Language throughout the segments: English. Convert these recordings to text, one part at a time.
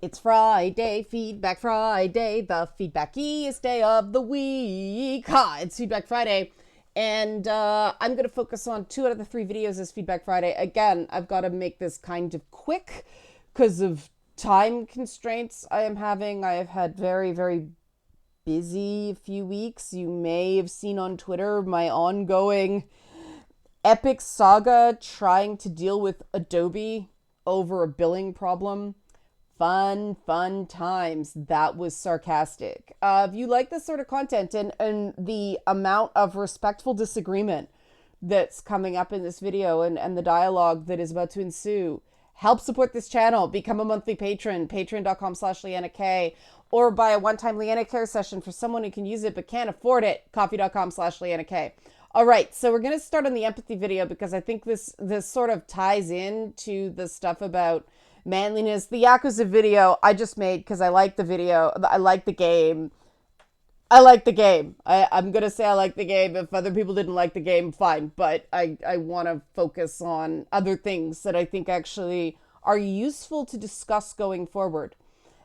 It's Friday, Feedback Friday, the feedbackiest day of the week. It's Feedback Friday, and I'm going to focus on 2 out of the 3 videos as Feedback Friday. Again, I've got to make this kind of quick because of time constraints I am having. I have had very, very busy few weeks. You may have seen on Twitter my ongoing epic saga trying to deal with Adobe over a billing problem. Fun times. That was sarcastic. If you like this sort of content and the amount of respectful disagreement that's coming up in this video and the dialogue that is about to ensue, help support this channel. Become a monthly patron, patreon.com/LeannaK, or buy a one-time Leanna Care session for someone who can use it but can't afford it, coffee.com/LeannaK. All right, so we're going to start on the empathy video because I think this sort of ties in to the stuff about manliness. The Yakuza video I just made because I like the video. I like the game. I'm going to say I like the game. If other people didn't like the game, fine. But I want to focus on other things that I think actually are useful to discuss going forward.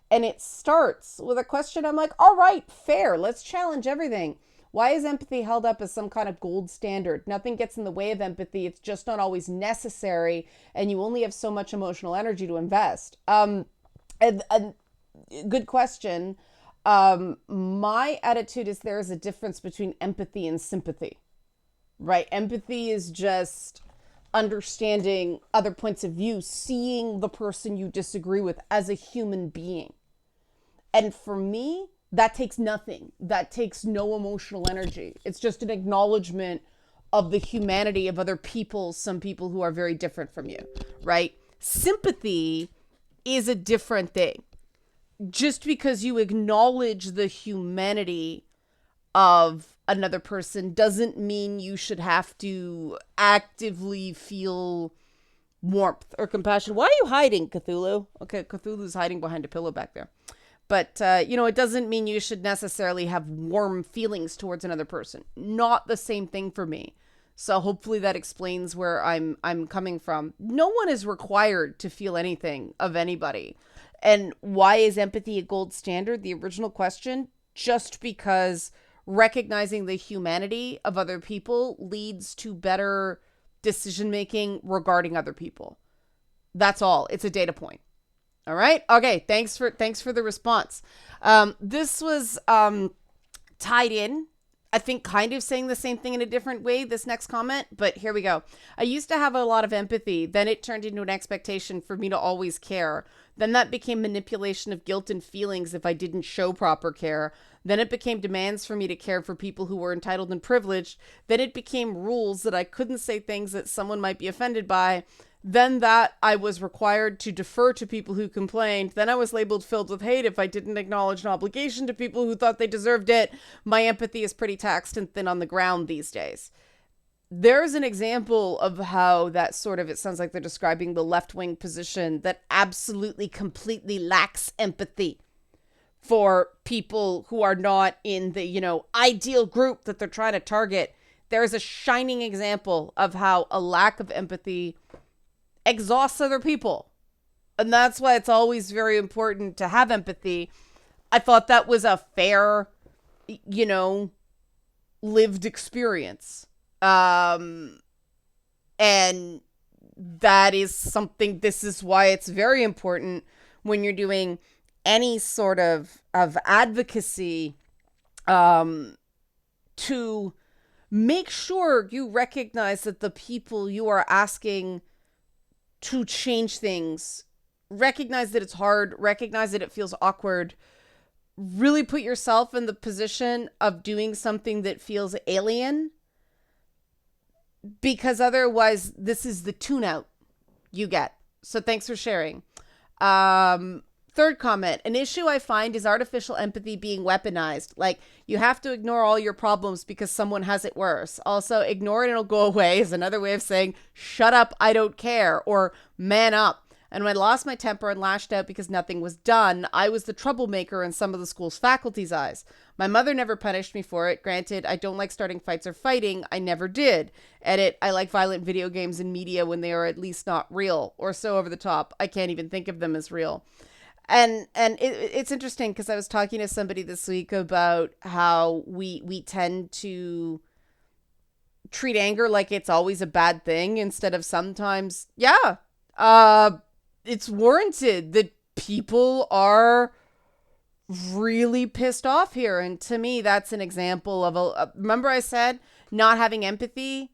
And it starts with a question. I'm like, all right, fair. Let's challenge everything. Why is empathy held up as some kind of gold standard? Nothing gets in the way of empathy. It's just not always necessary, and you only have so much emotional energy to invest. And good question. My attitude is there is a difference between empathy and sympathy, right? Empathy is just understanding other points of view, seeing the person you disagree with as a human being. And for me, that takes nothing. That takes no emotional energy. It's just an acknowledgement of the humanity of other people, some people who are very different from you, right? Sympathy is a different thing. Just because you acknowledge the humanity of another person doesn't mean you should have to actively feel warmth or compassion. Why are you hiding, Cthulhu? Okay, Cthulhu's hiding behind a pillow back there. But, it doesn't mean you should necessarily have warm feelings towards another person. Not the same thing for me. So hopefully that explains where I'm coming from. No one is required to feel anything of anybody. And why is empathy a gold standard? The original question, just because recognizing the humanity of other people leads to better decision making regarding other people. That's all. It's a data point. All right. Okay. Thanks for the response. This was tied in, I think, kind of saying the same thing in a different way, this next comment, but here we go. I used to have a lot of empathy. Then it turned into an expectation for me to always care. Then that became manipulation of guilt and feelings if I didn't show proper care. Then it became demands for me to care for people who were entitled and privileged. Then it became rules that I couldn't say things that someone might be offended by. Then that I was required to defer to people who complained. Then I was labeled filled with hate if I didn't acknowledge an obligation to people who thought they deserved it. My empathy is pretty taxed and thin on the ground these days. There's an example of how that sort of, it sounds like they're describing the left-wing position that absolutely, completely lacks empathy for people who are not in the, ideal group that they're trying to target. There's a shining example of how a lack of empathy exhausts other people. And that's why it's always very important to have empathy. I thought that was a fair, lived experience. And that is something, this is why it's very important when you're doing any sort of advocacy, to make sure you recognize that the people you are asking to change things, recognize that it's hard, recognize that it feels awkward, really put yourself in the position of doing something that feels alien, because otherwise this is the tune out you get. So thanks for sharing. Third comment, an issue I find is artificial empathy being weaponized. Like, you have to ignore all your problems because someone has it worse. Also, ignore it and it'll go away is another way of saying, shut up, I don't care, or man up. And when I lost my temper and lashed out because nothing was done, I was the troublemaker in some of the school's faculty's eyes. My mother never punished me for it. Granted, I don't like starting fights or fighting. I never did. Edit, I like violent video games and media when they are at least not real or so over the top. I can't even think of them as real. It's interesting because I was talking to somebody this week about how we tend to treat anger like it's always a bad thing instead of sometimes, it's warranted that people are really pissed off here. And to me, that's an example of remember I said not having empathy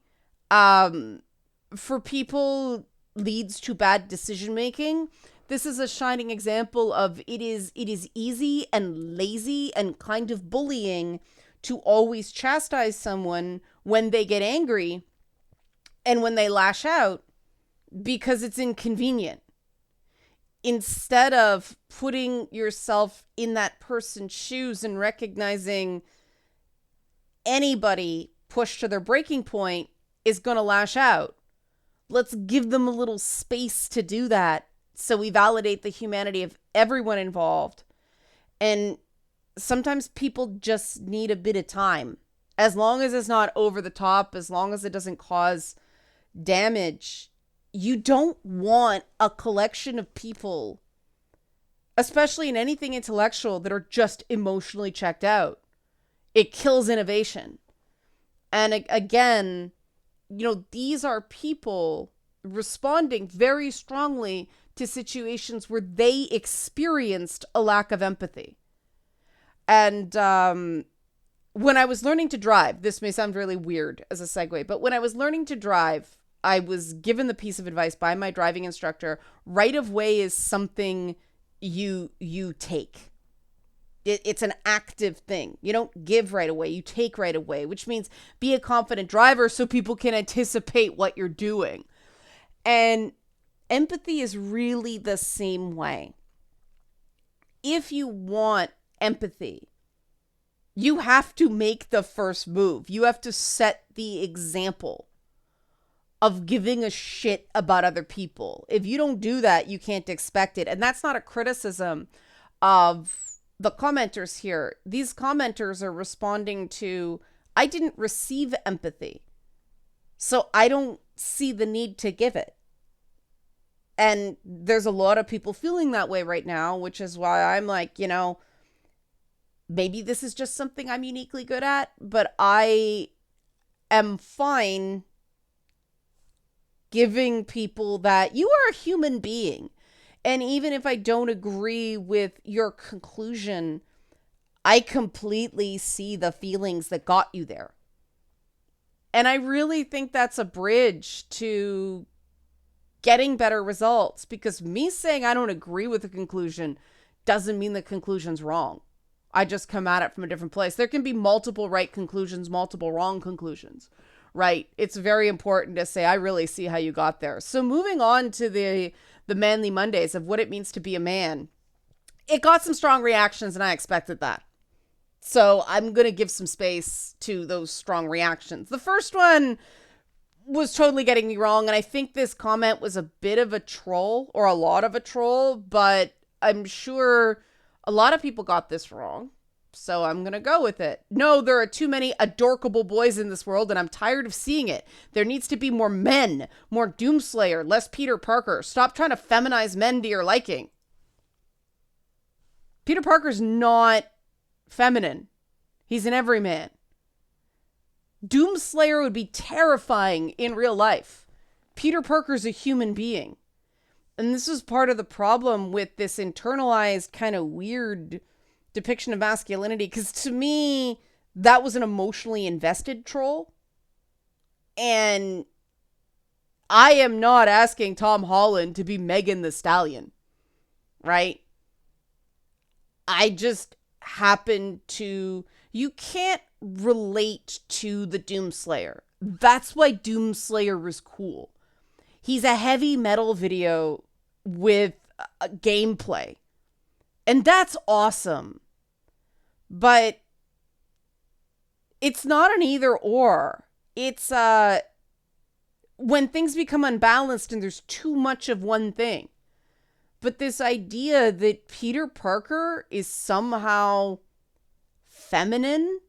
for people leads to bad decision making. This is a shining example of it is easy and lazy and kind of bullying to always chastise someone when they get angry and when they lash out because it's inconvenient. Instead of putting yourself in that person's shoes and recognizing anybody pushed to their breaking point is going to lash out. Let's give them a little space to do that so we validate the humanity of everyone involved. And sometimes people just need a bit of time. As long as it's not over the top, as long as it doesn't cause damage, you don't want a collection of people, especially in anything intellectual, that are just emotionally checked out. It kills innovation. And again, these are people responding very strongly to situations where they experienced a lack of empathy. And when I was learning to drive, this may sound really weird as a segue, but when I was learning to drive, I was given the piece of advice by my driving instructor: right of way is something you take. It's an active thing. You don't give right away, you take right away, which means be a confident driver so people can anticipate what you're doing. And empathy is really the same way. If you want empathy, you have to make the first move. You have to set the example of giving a shit about other people. If you don't do that, you can't expect it. And that's not a criticism of the commenters here. These commenters are responding to, I didn't receive empathy, so I don't see the need to give it. And there's a lot of people feeling that way right now, which is why I'm like, maybe this is just something I'm uniquely good at, but I am fine giving people that you are a human being. And even if I don't agree with your conclusion, I completely see the feelings that got you there. And I really think that's a bridge to getting better results, because me saying I don't agree with the conclusion doesn't mean the conclusion's wrong. I just come at it from a different place. There can be multiple right conclusions, multiple wrong conclusions, right? It's very important to say, I really see how you got there. So moving on to the Manly Mondays of what it means to be a man. It got some strong reactions and I expected that. So I'm going to give some space to those strong reactions. The first one was totally getting me wrong. And I think this comment was a bit of a troll, or a lot of a troll, but I'm sure a lot of people got this wrong. So I'm going to go with it. No, there are too many adorkable boys in this world, and I'm tired of seeing it. There needs to be more men, more Doomslayer, less Peter Parker. Stop trying to feminize men to your liking. Peter Parker's not feminine. He's an everyman. Doomslayer would be terrifying in real life. Peter Parker's a human being. And this is part of the problem with this internalized kind of weird depiction of masculinity, because to me, that was an emotionally invested troll. And I am not asking Tom Holland to be Megan Thee Stallion, right? I just happen to... You can't relate to the Doomslayer. That's why Doomslayer was cool. He's a heavy metal video with gameplay. And that's awesome. But it's not an either or. It's when things become unbalanced and there's too much of one thing. But this idea that Peter Parker is somehow feminine?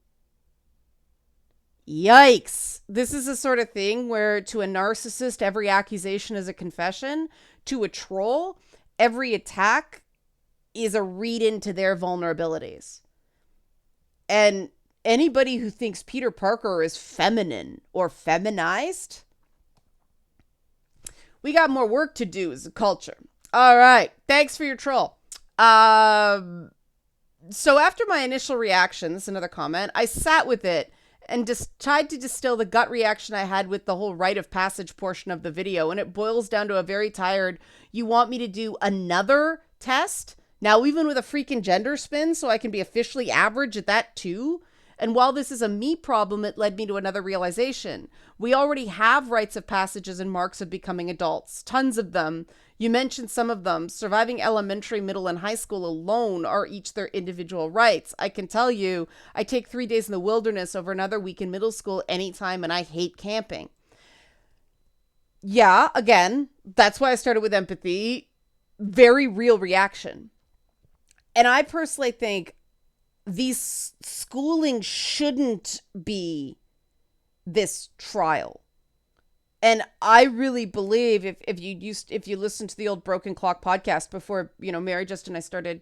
Yikes. This is the sort of thing where to a narcissist, every accusation is a confession. To a troll, every attack is a read into their vulnerabilities. And anybody who thinks Peter Parker is feminine or feminized, we got more work to do as a culture. All right. Thanks for your troll. So after my initial reaction, this is another comment, I sat with it and just tried to distill the gut reaction I had with the whole rite of passage portion of the video. And it boils down to a very tired, you want me to do another test? Now, even with a freaking gender spin, so I can be officially average at that too? And while this is a me problem, it led me to another realization. We already have rites of passages and marks of becoming adults. Tons of them. You mentioned some of them. Surviving elementary, middle, and high school alone are each their individual rites. I can tell you, I take 3 days in the wilderness over another week in middle school anytime, and I hate camping. Yeah, again, that's why I started with empathy. Very real reaction. And I personally think these schooling shouldn't be this trial. And I really believe if you listen to the old Broken Clock podcast before, Mary Just and I started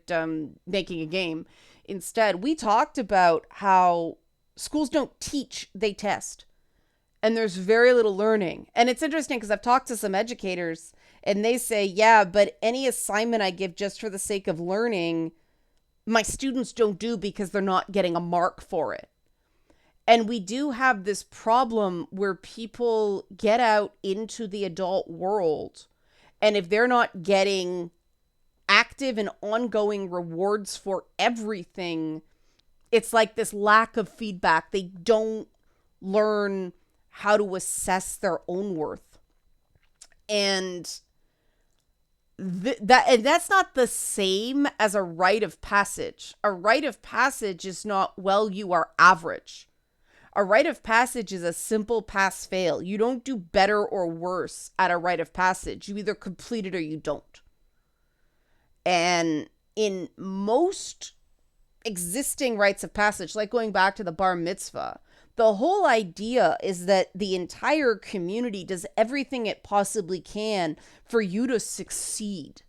making a game, instead, we talked about how schools don't teach, they test. And there's very little learning. And it's interesting because I've talked to some educators and they say, yeah, but any assignment I give just for the sake of learning, my students don't do because they're not getting a mark for it. And we do have this problem where people get out into the adult world, and if they're not getting active and ongoing rewards for everything, it's like this lack of feedback. They don't learn how to assess their own worth. And that's not the same as a rite of passage. A rite of passage is not, well, you are average. A rite of passage is a simple pass-fail. You don't do better or worse at a rite of passage. You either complete it or you don't. And in most existing rites of passage, like going back to the bar mitzvah, the whole idea is that the entire community does everything it possibly can for you to succeed.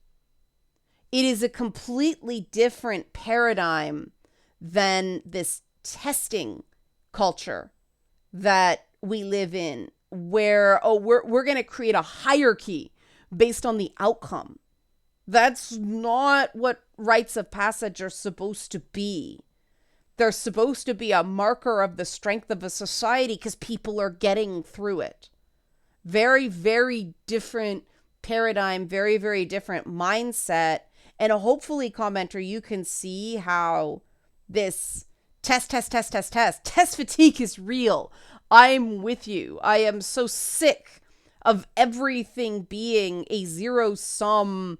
It is a completely different paradigm than this testing culture that we live in, where we're going to create a hierarchy based on the outcome. That's not what rites of passage are supposed to be. They're supposed to be a marker of the strength of a society because people are getting through it. Very, very different paradigm, very, very different mindset. And hopefully, commenter, you can see how this test fatigue is real. I'm with you. I am so sick of everything being a zero-sum,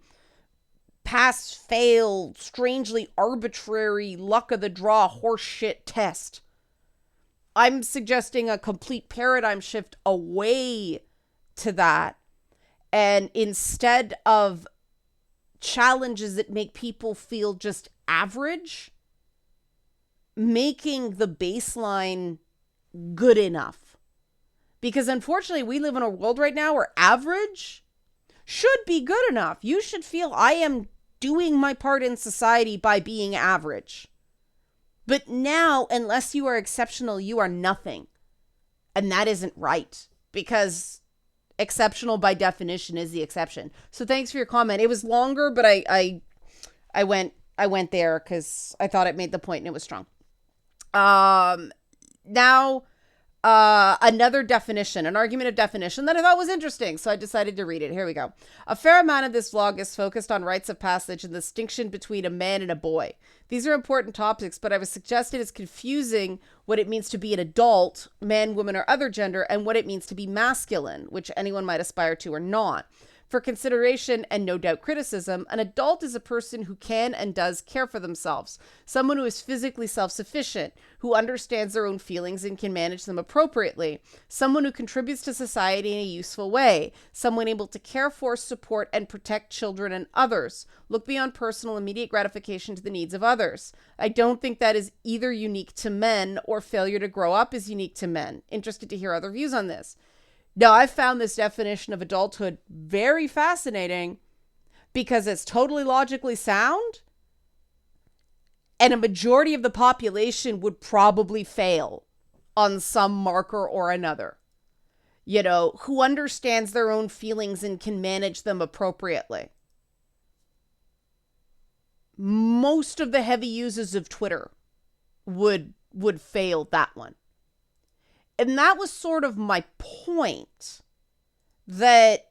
pass-fail, strangely arbitrary, luck of the draw, horseshit test. I'm suggesting a complete paradigm shift away to that. And instead of challenges that make people feel just average, making the baseline good enough. Because unfortunately, we live in a world right now where average should be good enough. You should feel I am doing my part in society by being average. But now, unless you are exceptional, you are nothing. And that isn't right, because exceptional by definition is the exception. So thanks for your comment. It was longer, but I went there because I thought it made the point and it was strong. Now, another definition, an argument of definition that I thought was interesting, so I decided to read it. Here we go. A fair amount of this vlog is focused on rites of passage and the distinction between a man and a boy. These are important topics, but I was suggested it's confusing what it means to be an adult, man, woman, or other gender, and what it means to be masculine, which anyone might aspire to or not. For consideration and no doubt criticism, an adult is a person who can and does care for themselves, someone who is physically self-sufficient, who understands their own feelings and can manage them appropriately, someone who contributes to society in a useful way, someone able to care for, support, and protect children and others, look beyond personal immediate gratification to the needs of others. I don't think that is either unique to men or failure to grow up is unique to men. Interested to hear other views on this. Now, I found this definition of adulthood very fascinating because it's totally logically sound, And a majority of the population would probably fail on some marker or another. You know, who understands their own feelings and can manage them appropriately. Most of the heavy users of Twitter would fail that one. And that was sort of my point, that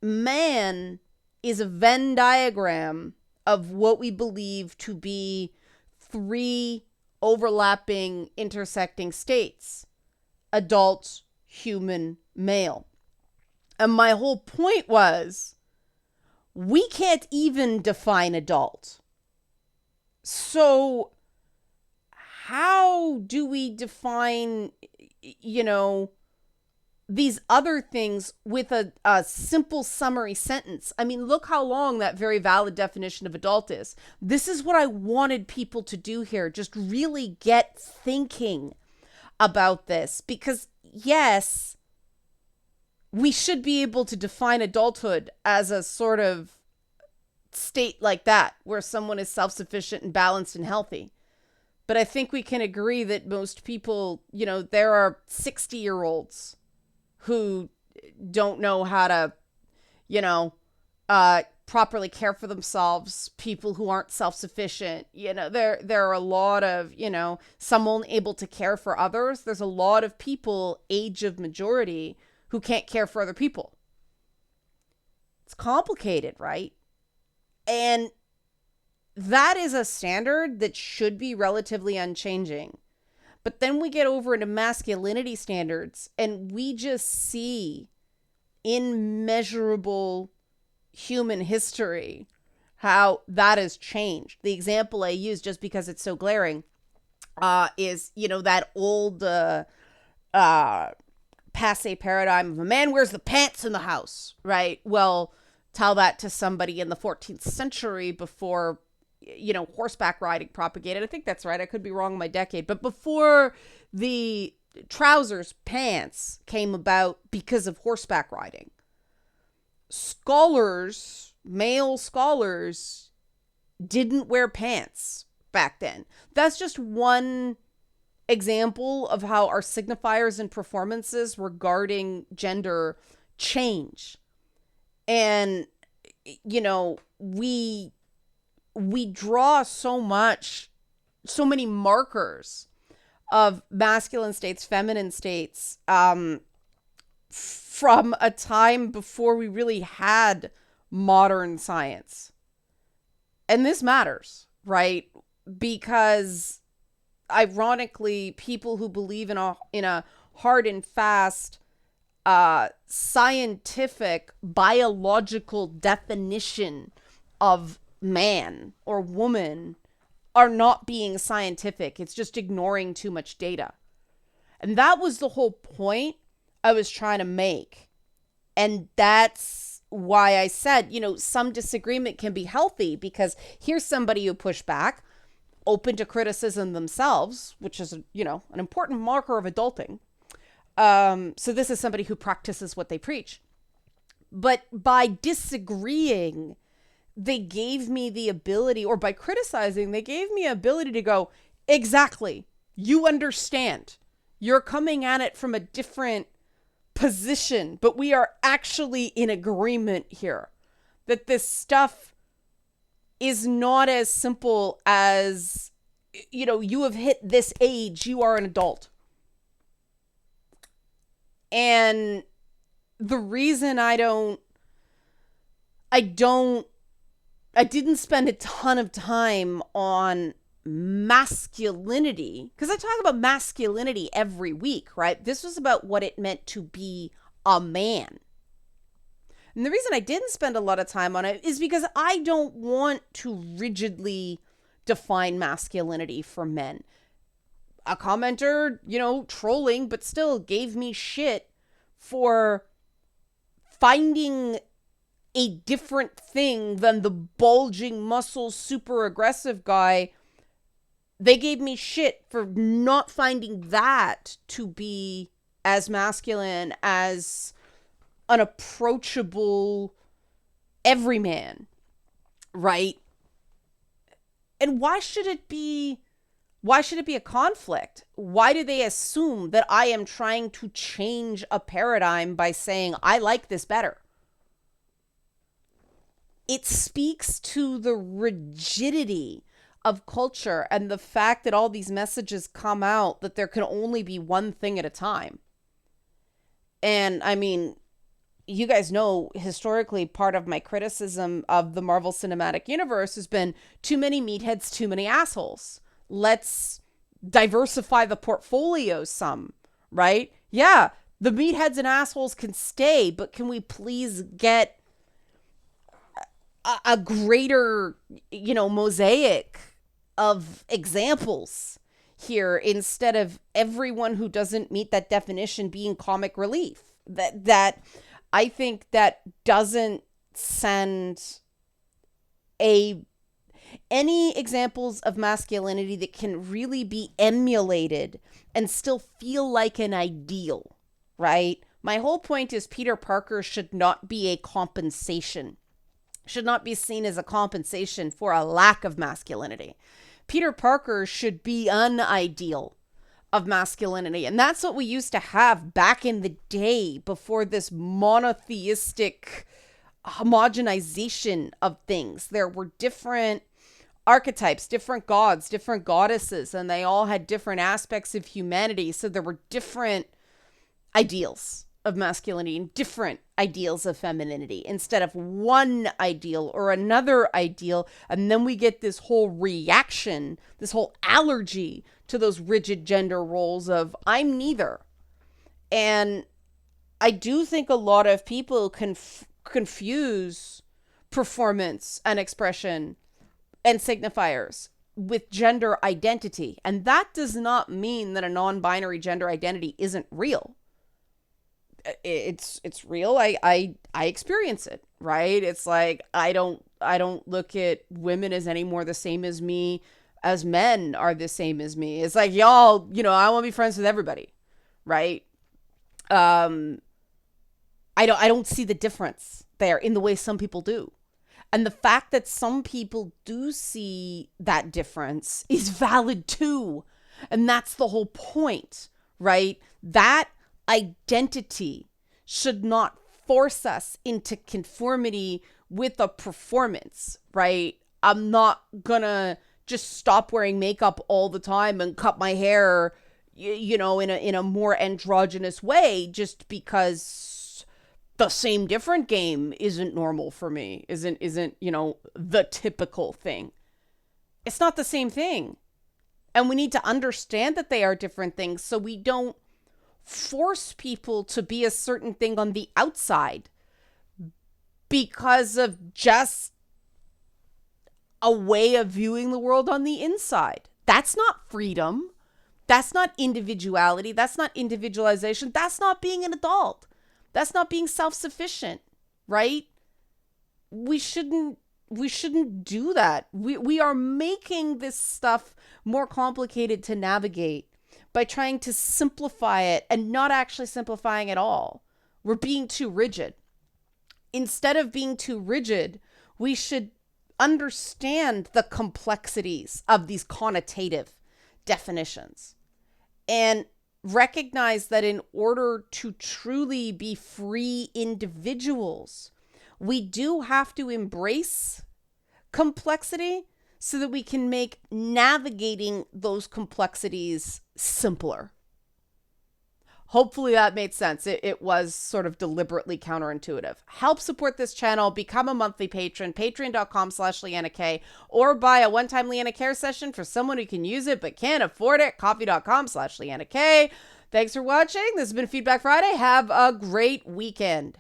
man is a Venn diagram of what we believe to be three overlapping, intersecting states: adult, human, male. And my whole point was, we can't even define adult. So how do we define, you know, these other things with a simple summary sentence? I mean, look how long that very valid definition of adult is. This is what I wanted people to do here. Just really get thinking about this, because yes, we should be able to define adulthood as a sort of state like that, where someone is self-sufficient and balanced and healthy. But I think we can agree that most people, you know, there are 60-year-olds who don't know how to, you know, properly care for themselves, people who aren't self-sufficient. You know, there are a lot of, you know, someone able to care for others. There's a lot of people, age of majority, who can't care for other people. It's complicated, right? And that is a standard that should be relatively unchanging. But then we get over into masculinity standards, and we just see in measurable human history how that has changed. The example I use, just because it's so glaring, is, you know, that old passe paradigm of a man wears the pants in the house, right? Well, tell that to somebody in the 14th century, before, you know, horseback riding propagated. I think that's right. I could be wrong in my decade. But before the trousers, pants came about because of horseback riding, scholars, male scholars, didn't wear pants back then. That's just one example of how our signifiers and performances regarding gender change. And, you know, we draw so many markers of masculine states, feminine states, from a time before we really had modern science. And this matters, right? Because ironically, people who believe in a hard and fast scientific biological definition of man or woman are not being scientific. It's just ignoring too much data. And that was the whole point I was trying to make. And that's why I said, you know, some disagreement can be healthy, because here's somebody who pushed back, open to criticism themselves, which is, you know, an important marker of adulting. So this is somebody who practices what they preach. But by disagreeing, they gave me the ability, or by criticizing, they gave me the ability to go, exactly, you understand. You're coming at it from a different position, but we are actually in agreement here that this stuff is not as simple as, you know, you have hit this age, you are an adult. And the reason I didn't spend a ton of time on masculinity, because I talk about masculinity every week, right? This was about what it meant to be a man. And the reason I didn't spend a lot of time on it is because I don't want to rigidly define masculinity for men. A commenter, you know, trolling, but still gave me shit for finding a different thing than the bulging muscles, super aggressive guy. They gave me shit for not finding that to be as masculine as an approachable everyman, right? And why should it be a conflict? Why do they assume that I am trying to change a paradigm by saying, I like this better? It speaks to the rigidity of culture and the fact that all these messages come out that there can only be one thing at a time. And I mean, you guys know historically part of my criticism of the Marvel Cinematic Universe has been too many meatheads, too many assholes. Let's diversify the portfolio some, right? Yeah, the meatheads and assholes can stay, but can we please get a greater, mosaic of examples here instead of everyone who doesn't meet that definition being comic relief? That I think that doesn't send any examples of masculinity that can really be emulated and still feel like an ideal, right? My whole point is Peter Parker should not be a compensation, should not be seen as a compensation for a lack of masculinity. Peter Parker should be an ideal of masculinity. And that's what we used to have back in the day before this monotheistic homogenization of things. There were different archetypes, different gods, different goddesses, and they all had different aspects of humanity. So there were different ideals of masculinity and different ideals of femininity instead of one ideal or another ideal. And then we get this whole reaction, this whole allergy to those rigid gender roles of I'm neither. And I do think a lot of people confuse performance and expression and signifiers with gender identity. And that does not mean that a non-binary gender identity isn't real. It's real. I experience it, right? It's like I don't look at women as any more the same as me as men are the same as me. It's like, y'all, I want to be friends with everybody, right? I don't see the difference there in the way some people do. And the fact that some people do see that difference is valid too. And that's the whole point, right? That identity should not force us into conformity with a performance, right? I'm not gonna just stop wearing makeup all the time and cut my hair, in a more androgynous way just because the same different game isn't normal for me, isn't the typical thing. It's not the same thing. And we need to understand that they are different things so we don't force people to be a certain thing on the outside because of just a way of viewing the world on the inside. That's not freedom. That's not individuality. That's not individualization. That's not being an adult. That's not being self-sufficient, right? We shouldn't do that. We are making this stuff more complicated to navigate by trying to simplify it and not actually simplifying at all. We're being too rigid. Instead of being too rigid, we should understand the complexities of these connotative definitions and recognize that in order to truly be free individuals, we do have to embrace complexity so that we can make navigating those complexities simpler. Hopefully that made sense. It was sort of deliberately counterintuitive. Help support this channel. Become a monthly patron, patreon.com/LeannaK, or buy a one-time Leanna Care session for someone who can use it but can't afford it, coffee.com/LeannaK. Thanks for watching. This has been Feedback Friday. Have a great weekend.